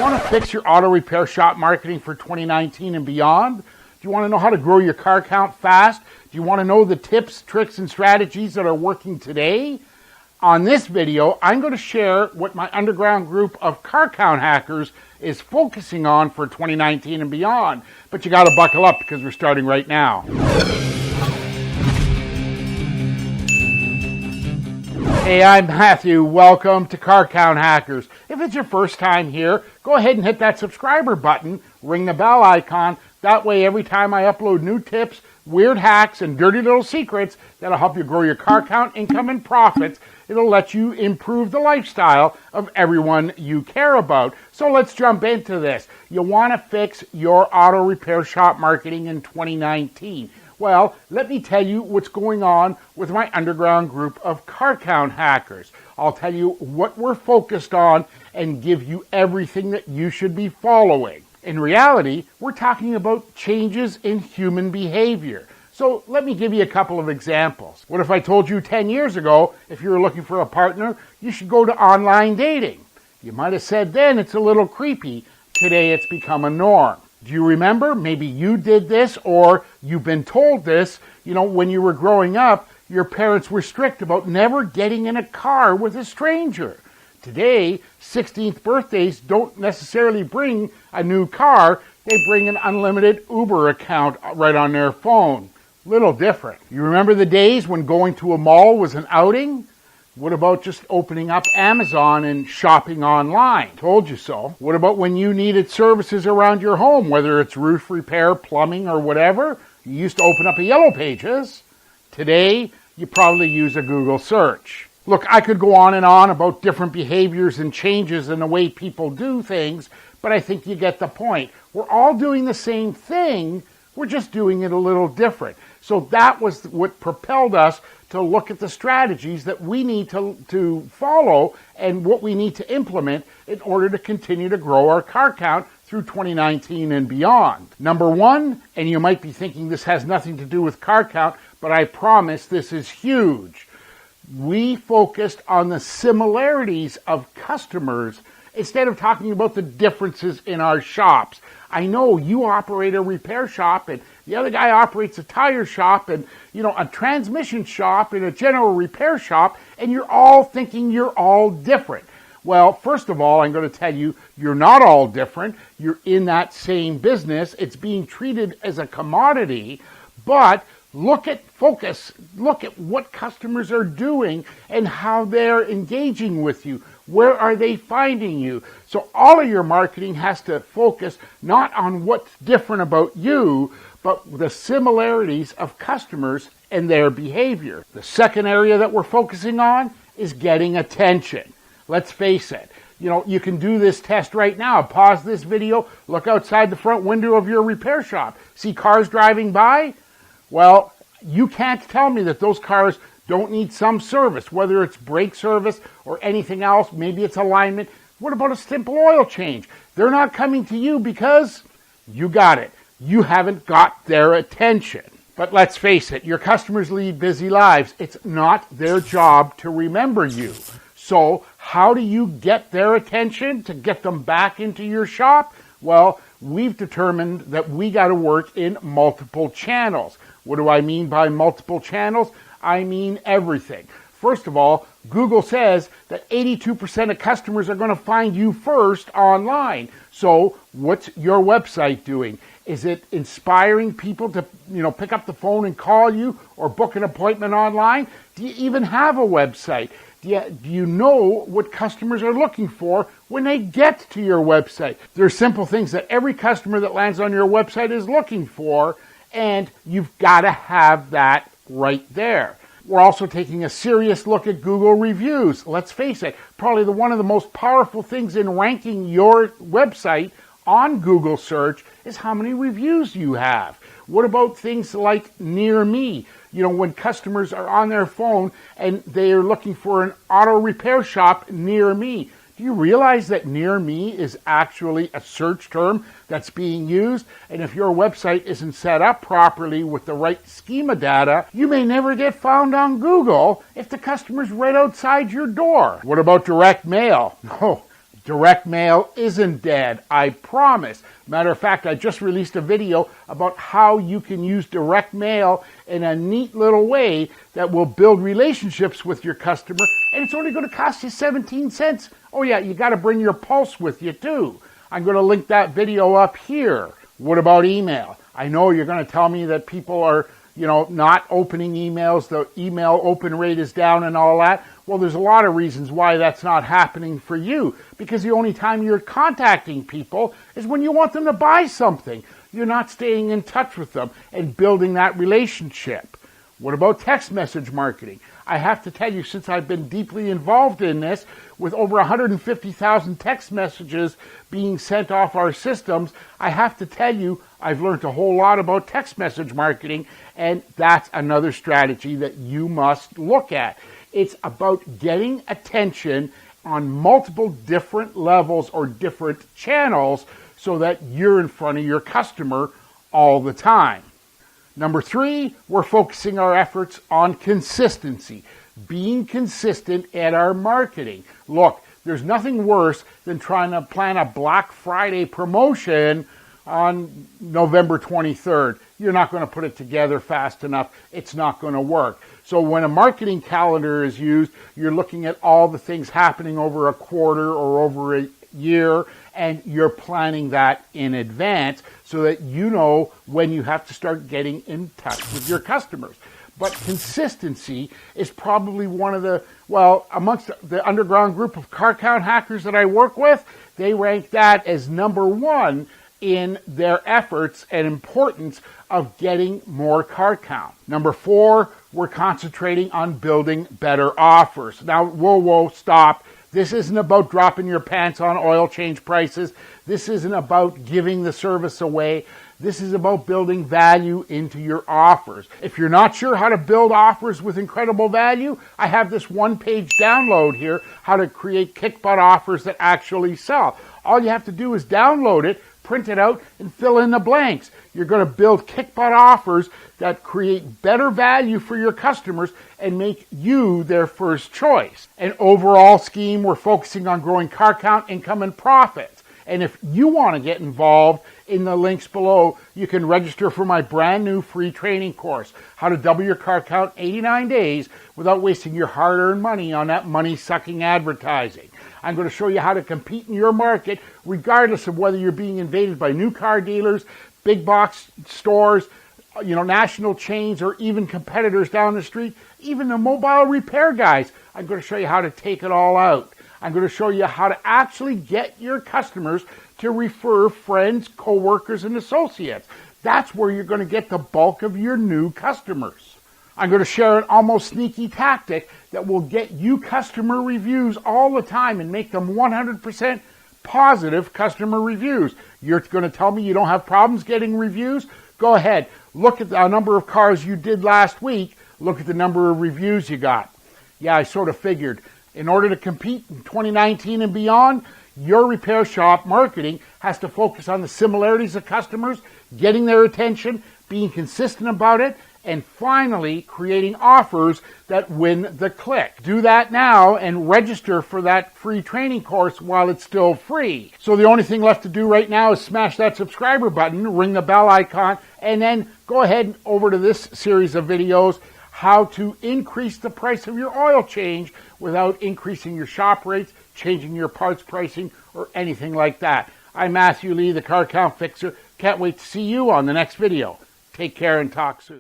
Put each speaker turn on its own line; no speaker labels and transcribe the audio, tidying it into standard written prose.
want to fix your auto repair shop marketing for 2019 and beyond? Do you want to know how to grow your car count fast? Do you want to know the tips, tricks, and strategies that are working today? On this video, I'm going to share what my underground group of car count hackers is focusing on for 2019 and beyond. But you got to buckle up because we're starting right now. Hey, I'm Matthew. Welcome to Car Count Hackers. If it's your first time here, go ahead and hit that subscriber button, ring the bell icon. That way, every time I upload new tips, weird hacks, and dirty little secrets that'll help you grow your car count, income, and profits, it'll let you improve the lifestyle of everyone you care about. So let's jump into this. You want to fix your auto repair shop marketing in 2019. Well, let me tell you what's going on with my underground group of car count hackers. I'll tell you what we're focused on and give you everything that you should be following. In reality, we're talking about changes in human behavior. So let me give you a couple of examples. What if I told you 10 years ago, if you were looking for a partner, you should go to online dating? You might have said then it's a little creepy. Today it's become a norm. Do you remember? Maybe you did this or you've been told this. You know, when you were growing up, your parents were strict about never getting in a car with a stranger. Today, 16th birthdays don't necessarily bring a new car. They bring an unlimited Uber account right on their phone. Little different. You remember the days when going to a mall was an outing? What about just opening up Amazon and shopping online? Told you so. What about when you needed services around your home, whether it's roof repair, plumbing, or whatever? You used to open up a Yellow Pages. Today, you probably use a Google search. Look, I could go on and on about different behaviors and changes in the way people do things, but I think you get the point. We're all doing the same thing, we're just doing it a little different. So that was what propelled us to look at the strategies that we need to follow and what we need to implement in order to continue to grow our car count through 2019 and beyond. Number one, and you might be thinking this has nothing to do with car count, but I promise this is huge. We focused on the similarities of customers instead of talking about the differences in our shops. I know you operate a repair shop and the other guy operates a tire shop and, a transmission shop and a general repair shop, and you're all thinking you're all different. Well, first of all, I'm going to tell you, you're not all different. You're in that same business. It's being treated as a commodity, but look at what customers are doing and how they're engaging with you. Where are they finding you? So all of your marketing has to focus not on what's different about you, but the similarities of customers and their behavior. The second area that we're focusing on is getting attention. Let's face it. You can do this test right now. Pause this video, look outside the front window of your repair shop. See cars driving by? Well, you can't tell me that those cars don't need some service, whether it's brake service or anything else. Maybe it's alignment. What about a simple oil change? They're not coming to you because you got it. You haven't got their attention. But let's face it, your customers lead busy lives. It's not their job to remember you. So how do you get their attention to get them back into your shop? Well, we've determined that we got to work in multiple channels. What do I mean by multiple channels? I mean everything. First of all, Google says that 82% of customers are going to find you first online. So what's your website doing? Is it inspiring people to, pick up the phone and call you or book an appointment online? Do you even have a website? Do you know what customers are looking for when they get to your website? There are simple things that every customer that lands on your website is looking for, and you've got to have that right there. We're also taking a serious look at Google reviews. Let's face it, probably one of the most powerful things in ranking your website on Google search is how many reviews you have. What about things like near me? When customers are on their phone and they are looking for an auto repair shop near me. Do you realize that near me is actually a search term that's being used? And if your website isn't set up properly with the right schema data, you may never get found on Google if the customer's right outside your door. What about direct mail? No, Direct mail isn't dead, I promise. Matter of fact, I just released a video about how you can use direct mail in a neat little way that will build relationships with your customer, and it's only going to cost you 17 cents. Oh yeah, you got to bring your pulse with you too. I'm going to link that video up here. What about email? I know you're going to tell me that people are, not opening emails, the email open rate is down and all that. Well, there's a lot of reasons why that's not happening for you, because the only time you're contacting people is when you want them to buy something. You're not staying in touch with them and building that relationship. What about text message marketing? I have to tell you, since I've been deeply involved in this, with over 150,000 text messages being sent off our systems, I have to tell you, I've learned a whole lot about text message marketing, and that's another strategy that you must look at. It's about getting attention on multiple different levels or different channels so that you're in front of your customer all the time. Number 3, we're focusing our efforts on consistency, being consistent at our marketing. Look, there's nothing worse than trying to plan a Black Friday promotion on November 23rd. You're not going to put it together fast enough. It's not going to work. So when a marketing calendar is used, you're looking at all the things happening over a quarter or over a year, and you're planning that in advance so that you know when you have to start getting in touch with your customers. But consistency is probably one of the, amongst the underground group of car count hackers that I work with, they rank that as number 1 in their efforts and importance of getting more car count. Number 4, we're concentrating on building better offers. Now, whoa, stop. This isn't about dropping your pants on oil change prices. This isn't about giving the service away. This is about building value into your offers. If you're not sure how to build offers with incredible value, I have this one-page download here, how to create kick-butt offers that actually sell. All you have to do is download it, print it out, and fill in the blanks. You're going to build kick-butt offers that create better value for your customers and make you their first choice. An overall scheme, we're focusing on growing car count, income, and profits. And if you want to get involved, in the links below, you can register for my brand new free training course, How to Double Your Car Count in 89 Days Without Wasting Your Hard-Earned Money on that money-sucking advertising. I'm going to show you how to compete in your market, regardless of whether you're being invaded by new car dealers, big box stores, national chains, or even competitors down the street, even the mobile repair guys. I'm going to show you how to take it all out. I'm going to show you how to actually get your customers to refer friends, coworkers, and associates. That's where you're going to get the bulk of your new customers. I'm going to share an almost sneaky tactic that will get you customer reviews all the time and make them 100% positive customer reviews. You're going to tell me you don't have problems getting reviews? Go ahead. Look at the number of cars you did last week. Look at the number of reviews you got. Yeah, I sort of figured. In order to compete in 2019 and beyond, your repair shop marketing has to focus on the similarities of customers, getting their attention, being consistent about it, and finally creating offers that win the click. Do that now and register for that free training course while it's still free. So the only thing left to do right now is smash that subscriber button, ring the bell icon, and then go ahead over to this series of videos, how to increase the price of your oil change without increasing your shop rates, changing your parts pricing, or anything like that. I'm Matthew Lee, the Car Count Fixer. Can't wait to see you on the next video. Take care and talk soon.